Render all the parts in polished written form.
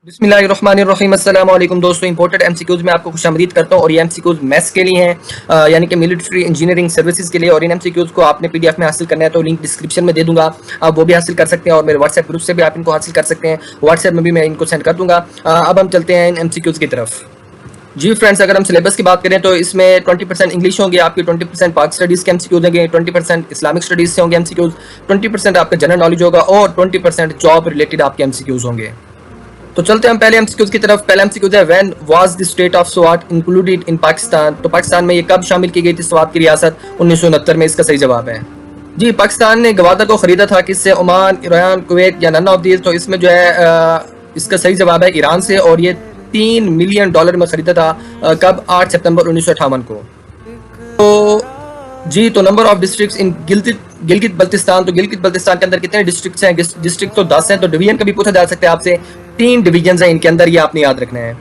बिस्मिल्लाहिर्रहमानिर्रहीम अस्सलाम वालेकुम दोस्तों। इंपोर्टेड एमसीक्यूज में आपको खुशामदीद करता हूँ और ये एमसीक्यूज मैथ्स के लिए हैं, यानी कि मिलिट्री इंजीनियरिंग सर्विसेज के लिए। और इन एमसीक्यूज को आपने पीडीएफ में हासिल करना है तो लिंक डिस्क्रिप्शन में दे दूंगा, आप वो भी हासिल कर सकते हैं और मेरे व्हाट्सएप ग्रुप से भी आप इनको हासिल कर सकते हैं। व्हाट्सएप में भी मैं इनको सेंड कर दूंगा। अब हम चलते हैं इन एमसीक्यूज की तरफ। जी फ्रेंड्स, अगर हम सिलेबस की बात करें तो इसमें 20% इंग्लिश होंगे आपकी, 20% पाक स्टडीज़ के एमसीक्यूज होंगे, 20% इस्लामिक स्टडीज़ से होंगे एमसीक्यूज, 20% आपका जनरल नॉलेज होगा और 20% जॉब रिलेटेड आपके एमसीक्यूज होंगे। तो चलते हैं हम पहले एमसीक्यूज की तरफ। पहला एमसीक्यूज है, when was the state of Swat included in Pakistan. तो पाकिस्तान में ये कब शामिल की गई थी स्वात की रियासत? 1969 में। इसका सही जवाब है जी, पाकिस्तान ने गवादर को खरीदा था। किससे? ओमान, ईरान, कुवैत या नन ऑफ दीज। तो इसमें जो है इसका सही जवाब है ईरान से, और ये $3 मिलियन में खरीदा था। कब? 8 सितंबर 1958 को। तो जी, तो नंबर ऑफ डिस्ट्रिक्ट्स इन गिलगित बल्तिस्तान। तो गिलगित बल्तिस्तान के अंदर कितने डिस्ट्रिक्ट्स हैं? डिस्ट्रिक्ट तो 10 हैं। तो डिवीजन का भी पूछा जा सकता है आपसे, 3 डिवीजन हैं इनके अंदर, ये आपने याद रखना है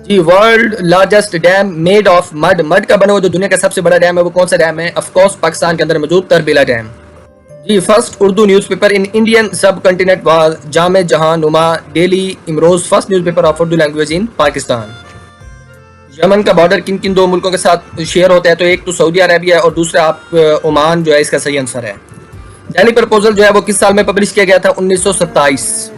जी। World largest dam made of mud. Mud का बना हुआ जो दुनिया का सबसे बड़ा डैम है वो कौन सा डैम है? ऑफ कोर्स पाकिस्तान के अंदर मौजूद तरबेला डैम जी। First Urdu newspaper in Indian subcontinent was Jame Jahan Numa daily Imroz. First newspaper of Urdu language in Pakistan. Yemen का बॉर्डर किन किन दो मुल्कों के साथ शेयर होता है? तो एक तो सऊदी अरेबिया है और दूसरा आप ओमान जो है, इसका सही आंसर है। डेली प्रपोजल जो है वो किस साल में पब्लिश किया गया था? 1927।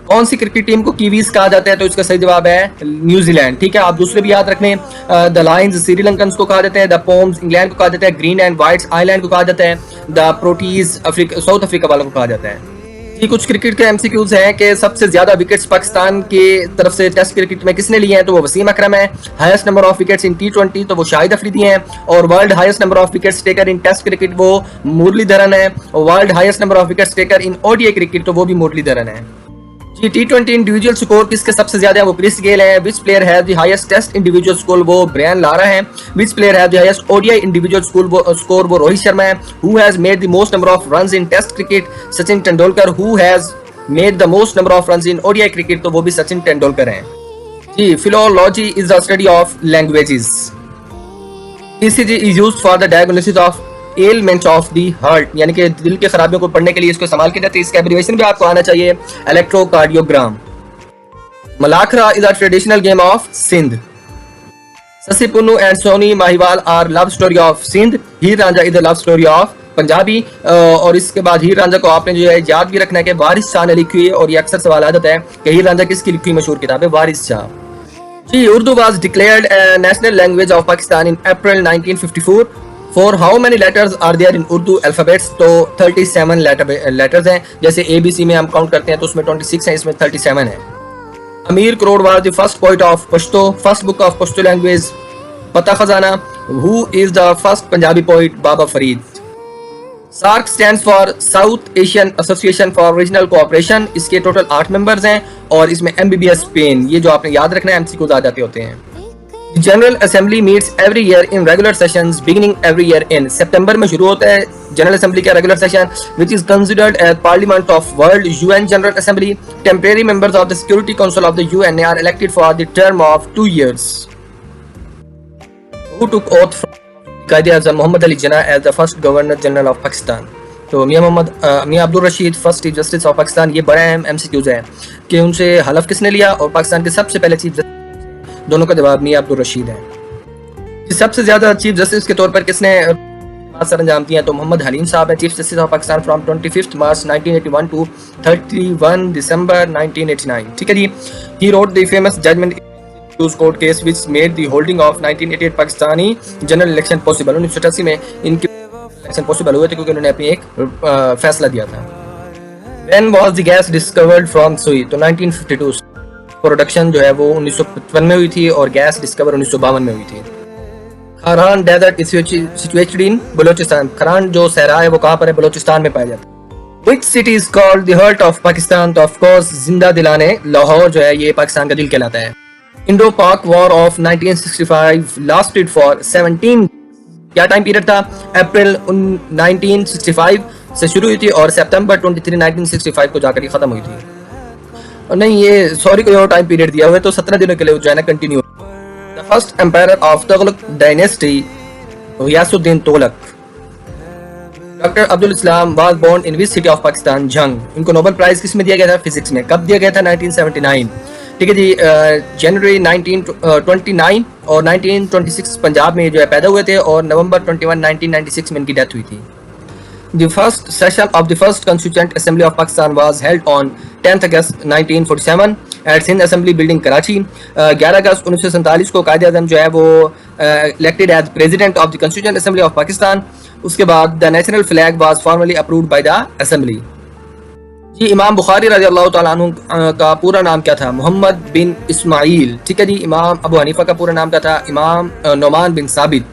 कौन सी क्रिकेट टीम को कीवीज कहा जाता है? तो इसका सही जवाब है न्यूजीलैंड। ठीक है, आप दूसरे भी याद रखने। द लायंस श्रीलंकन को कहा जाता है, द पोम्स इंग्लैंड को कहा जाता है, ग्रीन एंड व्हाइट्स आयरलैंड को कहा जाता है, द प्रोटीज साउथ अफ्रीका वालों को कहा जाता है। ये कुछ क्रिकेट के एमसीक्यूज हैं कि सबसे ज्यादा विकेट्स पाकिस्तान की तरफ से टेस्ट क्रिकेट में किसने लिए हैं? तो वो वसीम अकरम है। Highest number of wickets in T20 तो वो शाहिद अफरीदी हैं। और world highest number of wickets taker in test cricket वो मुरलीधरन है। और world highest number of wickets taker in ODI cricket तो वो भी मुरलीधरन है जी। T20 इंडिविजुअल स्कोर किसके सबसे ज्यादा है? वो क्रिस गेल है। Which player have the highest test individual score? वो ब्रायन लारा है। Which player have the highest ODI individual score? वो रोहित शर्मा है। Who has made the most number of runs in test cricket? Sachin Tendulkar. Who has made the most number of runs in ODI cricket? तो वो भी सचिन तेंदुलकर हैं जी। Philology is the study of languages. ECG is used for the diagnosis of elements of the heart, यानी कि दिल के खराबियों को पढ़ने के लिए इसको इस्तेमाल किया जाता है। इसका एब्रिविएशन भी आपको आना चाहिए, electrocardiogram. Malakhra is a traditional game of Sindh. Sassi Punnu and Sohni Mahiwal are love story of Sindh. Heer Ranjha is the love story of Punjabi. और इसके बाद हीर रांझा को आपने जो है याद भी रखना है कि वारिस शाह ने लिखी हुई है, और ये अक्सर सवाल आ जाता है कि हीर रांझा किसकी लिखी हुई मशहूर किताब है? Waris Shah ji. Urdu was declared national language of Pakistan in April 1954। For how many letters are there in Urdu alphabets? तो 37 लेटर्स हैं। जैसे ABC में हम काउंट करते हैं तो उसमें 26 हैं, इसमें 37 है। Amir Kror was the first poet of Pashto. First book of Pashto language Pata Khazana. Who is the first Punjabi poet? Baba Farid. SAARC stands for South Asian Association for Regional Cooperation. इसके टोटल 8 मेंबर्स हैं और इसमें MBBS पेन, ये जो आपने याद रखना है, MCQs आ जाते होते हैं। General assembly meets every year in regular sessions beginning every year in. सितंबर में शुरू होता है जनरल असेंबली का regular session, which is considered as parliament of world UN general assembly. Temporary members of the security council of the UN are elected for the term of 2 years. Who took oath from Quaid e Azam Mohammad Ali Jinnah as the first governor general of Pakistan? तो मियां Abdul Rashid first chief justice of Pakistan. ये बड़ा अहम MCQs है कि उनसे हलफ किसने लिया और पाकिस्तान के सबसे पहले चीफ जस्टिस? दोनों का जवाब मियां अब्दुल रशीद है। सबसे ज्यादा चीफ जस्टिस के तौर पर किसने सर अंजाम दिया? तो मोहम्मद हलीम साहब है chief justice of Pakistan from 25 March 1981 to 31 December 1989। ठीक है जी। He wrote the famous judgement court case which made the holding of 1988 Pakistani general election possible. 1988 में इनके इलेक्शन पॉसिबल हुए थे क्योंकि उन्होंने अपनी एक फैसला दिया था। When was the gas discovered from सुई? तो 1952। प्रोडक्शन जो है वो 1955 में हुई थी और गैस डिस्कवर 1952 में हुई थी। Kharan desert is situated in Balochistan. Kharan जो सहरा है वो कहाँ पर है? बलोचिस्तान में पाया जाता है। Which city is called the heart of Pakistan? तो ऑफ कोर्स जिंदा दिलाने लाहौर जो है ये पाकिस्तान का दिल कहलाता है। इंडो पाक वॉर ऑफ 1965 लास्टेड फॉर 17। क्या टाइम पीरियड था? अप्रैल 1965 से शुरू हुई थी और सितंबर 23 1965 को जाकर खत्म हुई थी। और नहीं, ये सॉरी कोई और टाइम पीरियड दिया हुआ है, तो 17 दिनों के लिए जो है ना continue. The first empire of Tughlaq dynasty, Ghiyasuddin Tughlaq. Doctor Abdul Islam was born in which city of Pakistan? Jhang. इनको नोबेल प्राइज किस में दिया गया था? फिजिक्स में। कब दिया गया था? 1979। ठीक है जी। जनवरी 1929 और 1926 पंजाब में जो है पैदा हुए थे और नवंबर 21 1996 में इनकी डेथ हुई थी। The first session of the first Constituent Assembly of Pakistan was held on 10th August 1947 at Sindh Assembly Building, Karachi। 11 अगस्त 1947 को कायदे आज़म जो है वो elected as President of the Constituent Assembly of Pakistan। उसके बाद the national flag was formally approved by the Assembly। जी, इमाम बुखारी रज़ी अल्लाह तआला अन्हु का पूरा नाम क्या था? मोहम्मद बिन इस्माइल। ठीक है जी। इमाम अबू हनीफा का पूरा नाम क्या था? इमाम नोमान बिन साबित।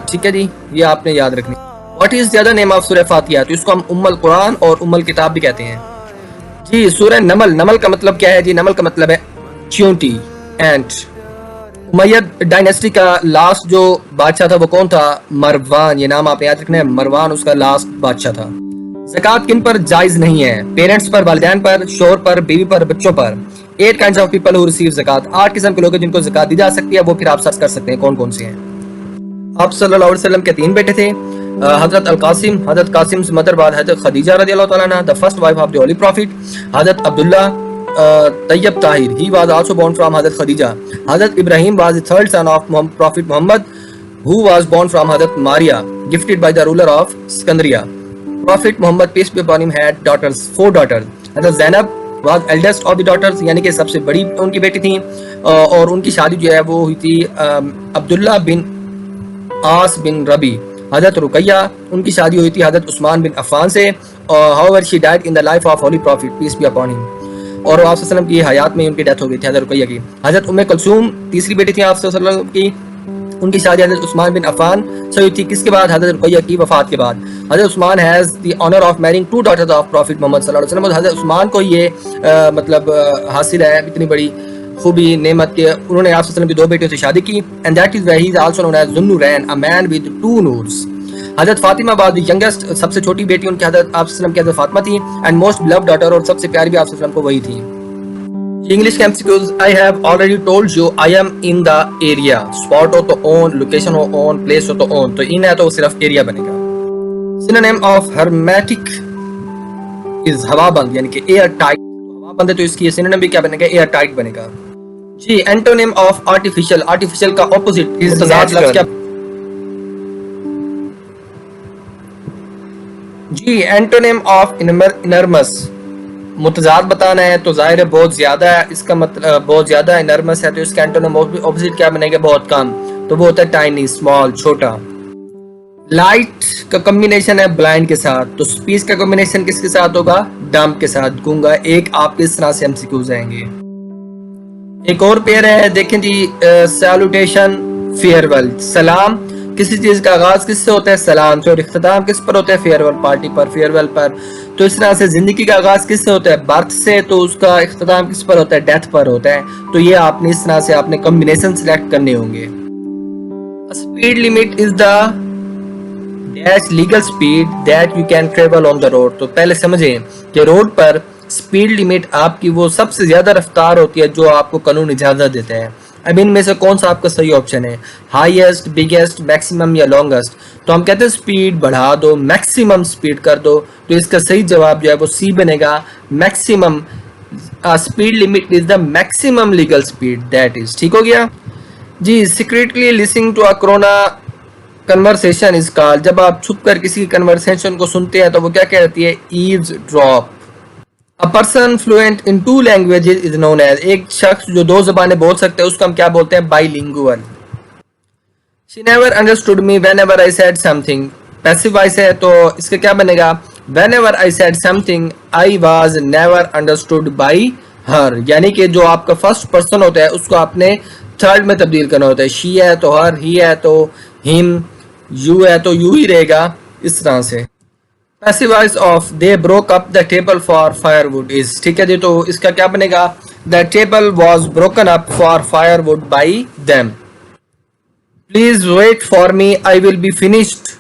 ठीक है जी, ये आपने याद रखनी। What is the other name of सूरह फातिहा? तो इसको हम उम्मुल कुरान और उम्मुल किताब भी कहते हैं। जी, सूरह नमल। नमल का मतलब क्या है जी? नमल का मतलब है चींटी, एंट। उमय्यद डायनेस्टी का लास्ट जो बादशाह था वो कौन था? मरवान। ये नाम आप याद रखना है, मरवान उसका लास्ट बादशाह था। ज़कात किन पर जायज नहीं है? पेरेंट्स पर, वालिदैन पर, शोहर पर, बीवी पर, बच्चों पर। 8 kinds of people who receive ज़कात। 8 किस्म के लोग जिनको ज़कात दी जा सकती है, वो फिर आप सर्च कर सकते हैं कौन कौन से हैं। आप सल्लल्लाहु अलैहि वसल्लम के 3 बेटे थे, हजरत अल कासिम। हजरत कासिम से मदर बाद हजरत खदीजा रज़ियल्लाहु तआला अन्हा, the first wife of the holy prophet. Hazrat Abdullah Tayyab Tahir, he was also born from Hazrat Khadija. Hazrat Ibrahim was the third son of prophet Mohammad, who was born from Hazrat Maria, gifted by the ruler of Sikandariya. Prophet Muhammad peace be upon him had daughters, 4 daughters। Hazrat Zainab was eldest of the daughters, यानी कि सबसे बड़ी उनकी बेटी थी, और उनकी शादी जो है वो हुई थी अब्दुल्ला बिन आस बिन रबी। हजरत रुकैया, उनकी शादी हुई थी हजरत उस्मान बिन अफ़ान से। however she died in the life of holy prophet peace be upon him, और आप सल्लल्लाहु की हयात में उनकी डेथ हो गई थी हजरत रुकैया की। हजरत उम्मे कुलसूम तीसरी बेटी थी आप सल्लल्लाहु की, उनकी शादी हजरत उस्मान बिन अफ़ान से हुई थी। किसके बाद? हजरत रुकैया की वफात के बाद। Hazrat Usman has the honour of marrying 2 daughters of prophet Mohammad सल्लल्लाहु अलैहि वसल्लम। हजरत उस्मान को ये हासिल है इतनी बड़ी खूबी नेमत के उन्होंने आप सल्लल्लाहु की 2 बेटियों से शादी की, and that is why he is also known as Zunnurain, a man with 2 noors. Hazrat Fatima was the youngest, सबसे छोटी बेटी उनकी हजरत आप सल्लल्लाहु की हजरत फातिमा थी, एंड मोस्ट बिलव्ड डॉटर, और सबसे प्यारी भी आप सल्लल्लाहु को वही थी। इंग्लिश के MCQs. I have already told you I am in the area. Spot हो तो ऑन, लोकेशन हो ऑन, प्लेस हो तो ऑन, तो इन है तो सिर्फ एरिया बनेगा। सिनोनिम ऑफ हर्मेटिक इज हवाबंद, यानी कि एयर टाइट। हवाबंद है तो इसकी सिनोनिम भी क्या बनेगा? एयर टाइट बनेगा। जी, एंटोनिम ऑफ आर्टिफिशियल। आर्टिफिशियल का ऑपोजिट इज क्या? जी, एंटोनिम ऑफ इनर्मस। मुतजाद बताना है तो जाहिर है बहुत ज्यादा है, इसका मतलब बहुत ज्यादा इनर्मस है तो इसका एंटोनिम ऑपोजिट क्या बनेगा? बहुत कम, तो वो होता है टाइनी, स्मॉल, छोटा। लाइट का कॉम्बिनेशन है ब्लाइंड के साथ, तो स्पीच का कॉम्बिनेशन किसके साथ होगा? डम्प के साथ। गूंगा। एक आपके इस तरह से एमसीक्यूज आएंगे। एक और पेयर है, देखें जी, सैल्यूटेशन, फेयरवेल। सलाम, किसी चीज का आगाज किससे होता है? सलाम से, और इख्तिताम किस पर होता है? फेयरवेल पार्टी पर, फेयरवेल पर। तो इस तरह से जिंदगी का आगाज किससे होता है? बर्थ से, तो उसका इख्तिताम किस पर होता है? डेथ पर होता है। तो ये आपने इस तरह से आपने कॉम्बिनेशन सिलेक्ट करने होंगे। Speed limit is the dash legal speed that you can travel on the road. तो पहले समझें कि रोड पर स्पीड लिमिट आपकी वो सबसे ज्यादा रफ्तार होती है जो आपको कानून इजाजत देता है। अब इनमें से कौन सा आपका सही ऑप्शन है? हाईएस्ट, बिगेस्ट, मैक्सिमम या लॉन्गेस्ट? तो हम कहते हैं स्पीड बढ़ा दो, मैक्सिमम स्पीड कर दो, तो इसका सही जवाब जो है वो सी बनेगा, maximum. Speed limit is the maximum legal speed, that is. ठीक हो गया जी। Secretly listening to a corona conversation is called. जब आप छुप कर किसी कन्वर्सेशन को सुनते हैं तो वो क्या कहती है? Eaves drop. A person fluent in 2 languages is known as। एक शख्स जो 2 ज़बानें बोल सकते हैं उसको हम क्या बोलते हैं? bilingual। She never understood me whenever I said something। Passive voice है तो इसका क्या बनेगा? Whenever I said something I was never understood by her। यानी कि जो आपका फर्स्ट पर्सन होता है उसको आपने थर्ड में तब्दील करना होता है। she है तो her, he है तो him, you है तो you ही रहेगा, इस तरह से। Passive voice of they broke up the table for firewood is. ठीक है जी, तो इसका क्या बनेगा? The table was broken up for firewood by them. Please wait for me, I will be finished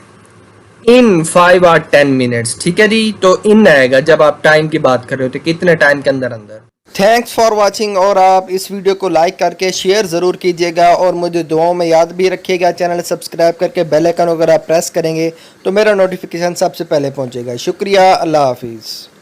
in 5 or 10 minutes। ठीक है जी, तो इन आएगा जब आप टाइम की बात कर रहे हो तो कितने टाइम के अंदर अंदर। Thanks for watching. और आप इस वीडियो को लाइक करके शेयर ज़रूर कीजिएगा और मुझे दुआओं में याद भी रखिएगा। चैनल सब्सक्राइब करके बेल आइकन वगैरह प्रेस करेंगे तो मेरा नोटिफिकेशन सबसे पहले पहुंचेगा। शुक्रिया, अल्लाह हाफिज़।